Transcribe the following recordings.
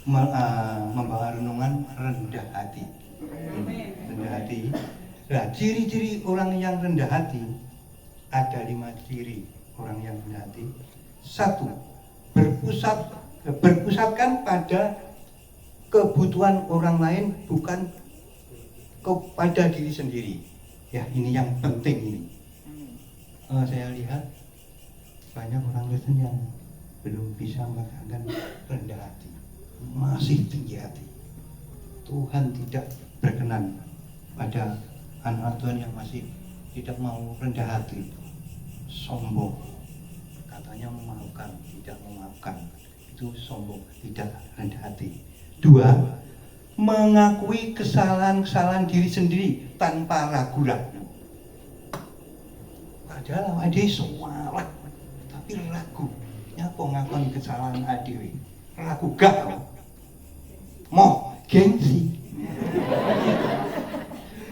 membawa renungan rendah hati. Rendah hati. Nah, ciri-ciri orang yang rendah hati ada 5 ciri orang yang rendah hati. 1, berpusatkan pada kebutuhan orang lain, bukan kepada diri sendiri. Ya, ini yang penting ini. Saya lihat banyak orang Kristen yang belum bisa mengatakan rendah hati, masih tinggi hati. Tuhan tidak berkenan pada anak Tuhan yang masih tidak mau rendah hati, sombong, katanya memaafkan, tidak memaafkan, itu sombong, tidak rendah hati. 2, mengakui kesalahan-kesalahan diri sendiri tanpa ragu-ragu. Padahal ada salah, tapi ragu. Nyapa ngakoni kesalahan adewe? Ragu gak? Mau gengsi.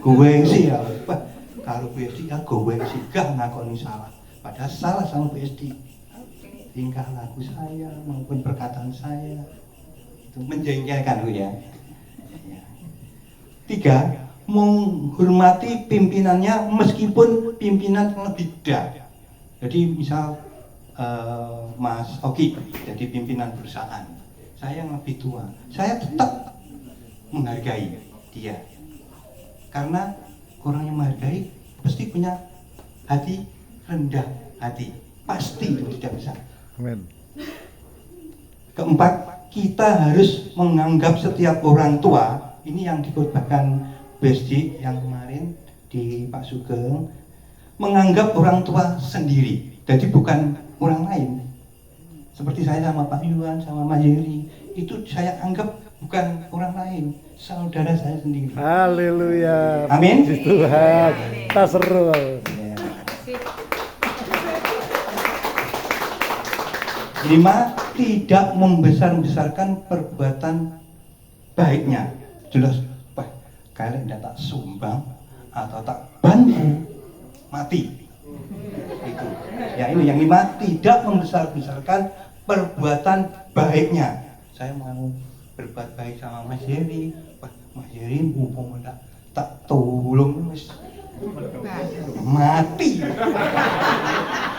Gengsi ya. Kalau PSD ya gengsi gak ngakoni salah. Padahal salah sama PSD. Tingkah laku saya maupun perkataan saya itu menjengkelkan ya. 3, menghormati pimpinannya meskipun pimpinan lebih tua. Jadi misal Mas Oki jadi pimpinan perusahaan, saya yang lebih tua, saya tetap menghargai dia, karena orang yang menghargai pasti punya hati rendah hati, pasti itu tidak bisa. Amin. 4, kita harus menganggap setiap orang tua. Ini yang dikhotbahkan BSD yang kemarin di Pak Sugeng, menganggap orang tua sendiri, jadi bukan orang lain. Seperti saya sama Pak Yuan, sama Mas Yeri, itu saya anggap bukan orang lain, saudara saya sendiri. Haleluya. Amin. Puji Tuhan. Tak seru. Ya. 5, tidak membesar-besarkan perbuatan baiknya. Jelas, wah, kalian tidak tak sumbang atau tak bantu, mati. Itu. Ya, ini yang 5, tidak membesar-besarkan perbuatan baiknya. Saya mau berbuat baik sama Mas Yeri, wah, Mas Yeri mumpung tak tolong wis mati.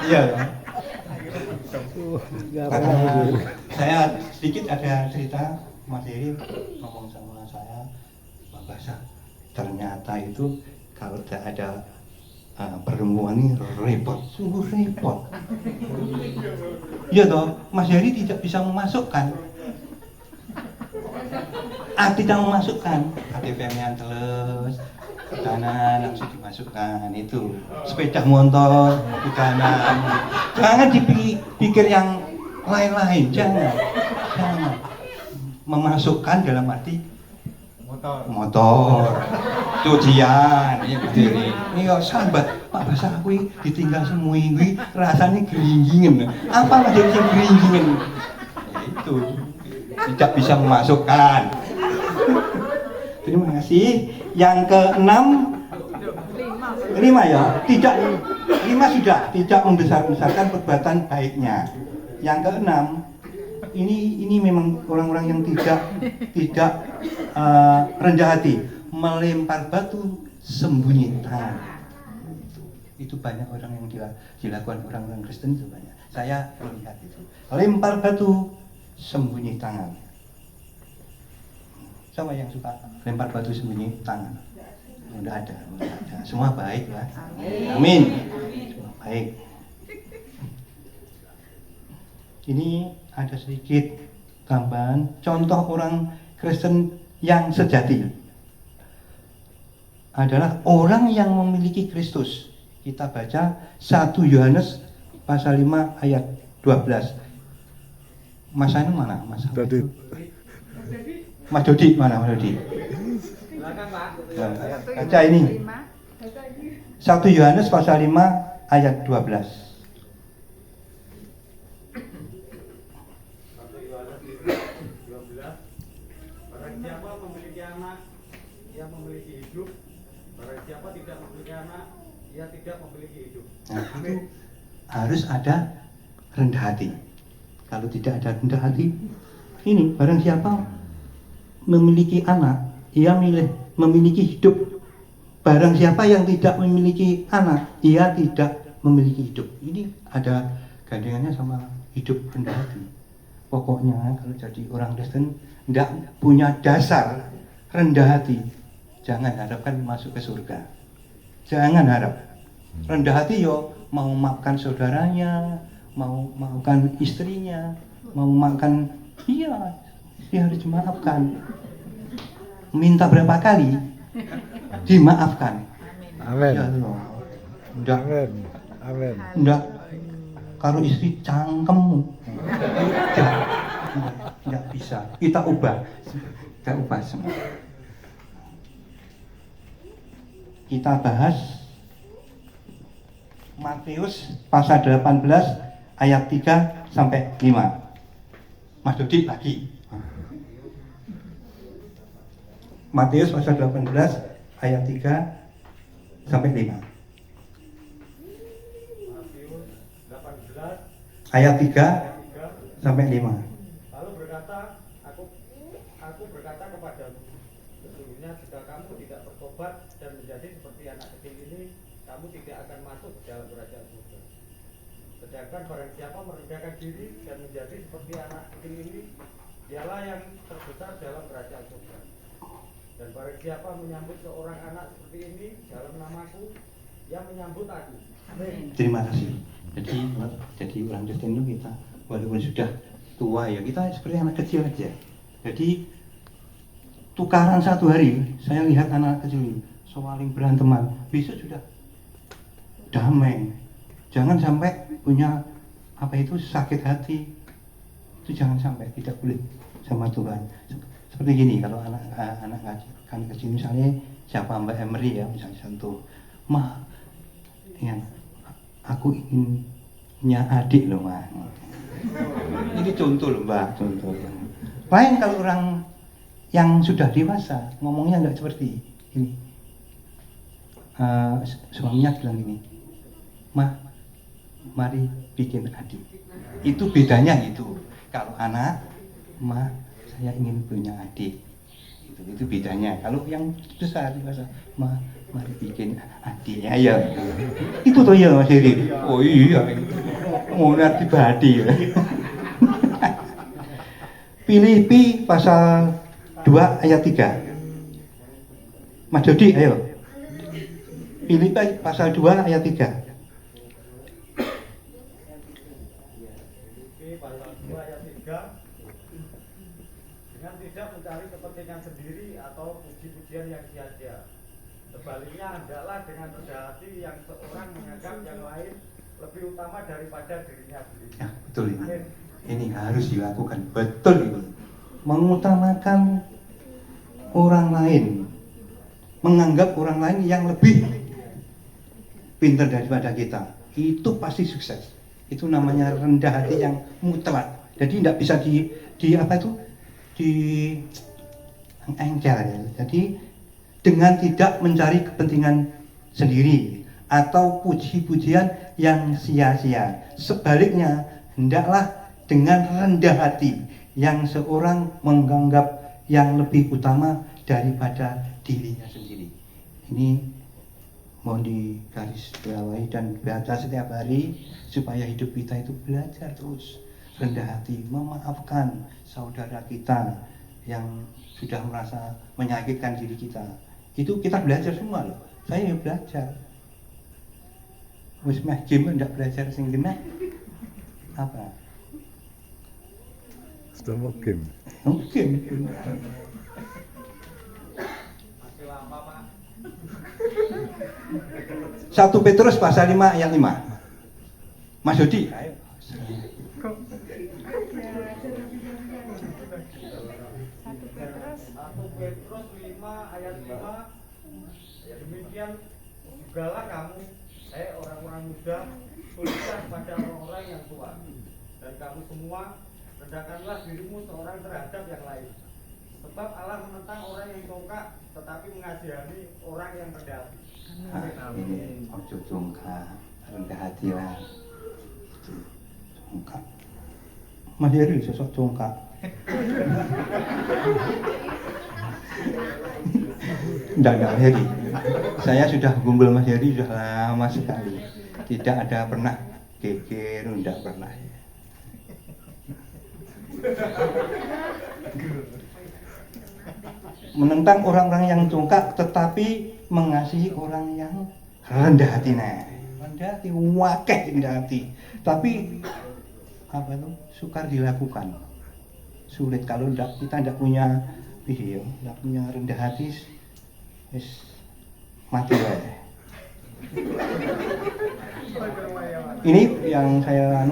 Iya. Karena saya sedikit ada cerita, Mas Yeri ngomong sama saya, Pak Basa, ternyata itu kalau tidak ada perempuan ini repot, sungguh repot. Iya toh, Mas Yeri tidak bisa memasukkan, tidak memasukkan KTP-nya terus, dana langsung dimasukkan, itu sepeda motor dana, jangan dipikir yang lain-lain, jangan memasukkan dalam arti motor cucian, ya betul ini ya sahabat Pak Basa aku ditinggal seminggu rasanya geringgingen, apa aja yang geringgingen, ya itu tidak bisa memasukkan. Terima kasih. Yang ke-6, 5 ya, tidak 5 sudah, tidak membesar-besarkan perbuatan baiknya. Yang ke-6, ini memang orang-orang yang tidak rendah hati, melempar batu sembunyi tangan. Itu banyak orang yang dilakukan orang-orang Kristen, itu banyak. Saya melihat itu. Lempar batu sembunyi tangan. Siapa yang suka lempar batu sembunyi tangan? Tidak ada. Semua baik lah. Amin. Semua baik. Ini ada sedikit tambahan contoh orang Kristen yang sejati adalah orang yang memiliki Kristus. Kita baca 1 Yohanes pasal 5 ayat 12. Mas Anu mana? Mas Dodi. Mas Dodi mana? Mas Dodi. Baca ini. 1 Yohanes pasal 5 ayat 12. Siapa memiliki anak, ia memiliki hidup. Barang siapa tidak memiliki anak, ia tidak memiliki hidup. Nah, itu harus ada rendah hati. Kalau tidak ada rendah hati, ini barang siapa memiliki anak, ia memiliki hidup. Barang siapa yang tidak memiliki anak, ia tidak memiliki hidup. Ini ada gandengannya sama hidup rendah hati. Pokoknya kalau jadi orang Kristen tidak punya dasar rendah hati, jangan harapkan masuk ke surga. Jangan harap. Rendah hati yo mau maafkan saudaranya, mau maafkan istrinya, mau maafkan, iya, dia harus dimaafkan. Minta berapa kali dimaafkan. Amin. Ya Allah. Enggak, Amin. Amin. enggak. Kalau istri cangkemmu, tidak bisa. Kita ubah semua. Kita bahas Matius pasal 18 ayat 3 sampai 5. Mas Dodi lagi. Matius pasal 18 ayat 3 sampai 5. Matius 18 Ayat 3 ayat 3. sampai 5. Lalu berkata, aku berkata kepadamu, sesungguhnya jika kamu tidak bertobat dan menjadi seperti anak kecil ini, kamu tidak akan masuk ke dalam kerajaan surga. Sedangkan barang siapa merendahkan diri dan menjadi seperti anak kecil ini, dialah yang terbesar dalam kerajaan surga. Dan barang siapa menyambut seorang anak seperti ini dalam namaku, yang menyambut aku. Amin. Terima kasih. Jadi orang Kristen itu kita walaupun sudah tua ya, kita seperti anak kecil aja. Jadi tukaran satu hari, saya lihat anak kecil ini saling beranteman, besok sudah damai. Jangan sampai punya apa itu sakit hati. Itu jangan sampai, tidak boleh sama Tuhan. Seperti gini, kalau anak kan kecil misalnya siapa Mbak Emery ya, misalnya contoh, Ma, ya, aku ingin punya adik loh, Ma. Ini contoh loh, Mbak, contoh. Lain kalau orang yang sudah dewasa ngomongnya nggak seperti ini. Suaminya bilang gini, Ma, mari bikin adik. Itu bedanya gitu. Kalau anak, Ma, saya ingin punya adik. Itu bedanya. Kalau yang besar dewasa, Ma, mari bikin adiknya ya. Itu tuh ya Mas Heri. Oh iya. Mau nanti badi ya. Filipi pasal 2 ayat 3. Mas Dodi, ayo. Filipi pasal 2 ayat 3. Filipi pasal 2 ayat 3. Dengan tidak mencari kepentingan sendiri atau puji-pujian yang sia-sia. Sebaliknya, hendaklah dengan rendah hati yang seorang menganggap yang lain lebih utama daripada dirinya sendiri. Ya, betul ini. Amin. Ini harus dilakukan. Betul ini. Mengutamakan orang lain. Menganggap orang lain yang lebih pintar daripada kita. Itu pasti sukses. Itu namanya rendah hati yang mutlak. Jadi tidak bisa di apa itu? Di engkel ya. Jadi dengan tidak mencari kepentingan sendiri atau puji-pujian yang sia-sia. Sebaliknya, hendaklah dengan rendah hati yang seorang menganggap yang lebih utama daripada dirinya sendiri. Ini mohon digarisbawahi dan baca setiap hari supaya hidup kita itu belajar terus rendah hati, memaafkan saudara kita yang sudah merasa menyakitkan diri kita. Itu kita belajar semua loh. Saya belajar. Wis meh game ndak belajar sing genah. Apa? Sudah mau game. Mungkin. Masih lama, Pak. 1 Petrus pasal 5 ayat 5. Mas Dodi, ayo. 1 Petrus 5 ayat 5. Ya demikian jugalah kamu, orang-orang muda, tulislah kepada orang-orang yang tua. Dan kamu semua rendahkanlah dirimu seorang terhadap yang lain. Sebab Allah menentang orang yang congkak, tetapi mengasihani orang yang rendah hati. Ini ojo congkak, rendah hati lah. Congkak. Mas Heri sosok congkak. Enggak Mas Heri. Saya sudah gumbel Mas Heri sudah lama sekali. Tidak ada pernah geger, enggak pernah. Menentang orang-orang yang congkak tetapi mengasihi orang yang rendah hati. Nah, rendah hati, wakeh rendah hati. Tapi apa itu sukar dilakukan. Sulit kalau kita tidak punya video, tidak punya rendah hati, mati lah. Ini yang saya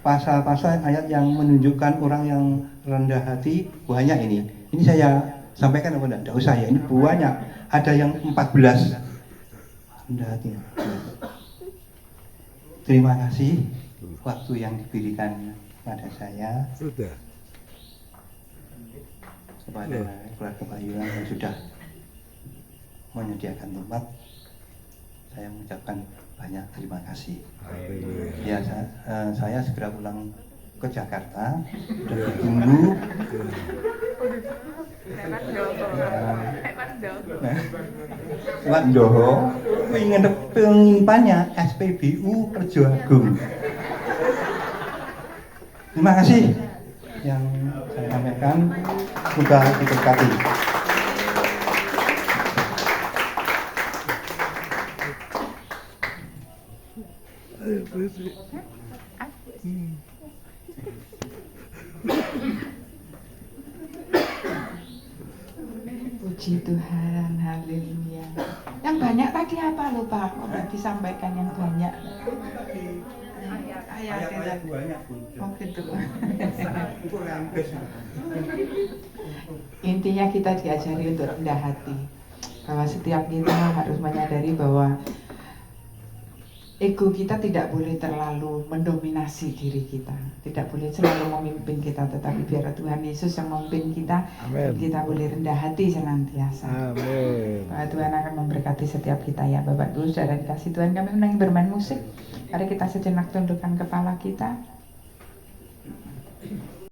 pasal-pasal ayat yang menunjukkan orang yang rendah hati banyak ini. Ini saya sampaikan apa enggak? Tidak usah ya. Ini banyak. Ada yang 14 rendah hati. Terima kasih waktu yang diberikan pada saya. Sudah. Kepada keluarga Pak Yulan yang sudah menyediakan tempat, saya mengucapkan banyak terima kasih. Ya, saya segera pulang ke Jakarta. Sudah ditunggu. Lewat Doho, ingin pengimpannya SPBU Rejo Agung. Terima kasih yang saya sampaikan, semoga diberkati. Puji Tuhan, haleluya. Yang banyak tadi apa lupa? Udah disampaikan yang banyak. Ayat banyak. Oh gitu. Intinya kita diajari untuk rendah hati. Bahwa setiap kita harus menyadari bahwa ego kita tidak boleh terlalu mendominasi diri kita, tidak boleh selalu memimpin kita, tetapi biar Tuhan Yesus yang memimpin kita. Amin. Kita boleh rendah hati senantiasa. Amin. Bahwa Tuhan akan memberkati setiap kita ya Bapak Ibu, saudara dikasih Tuhan. Kami menangi bermain musik. Mari kita sejenak tundukkan kepala kita.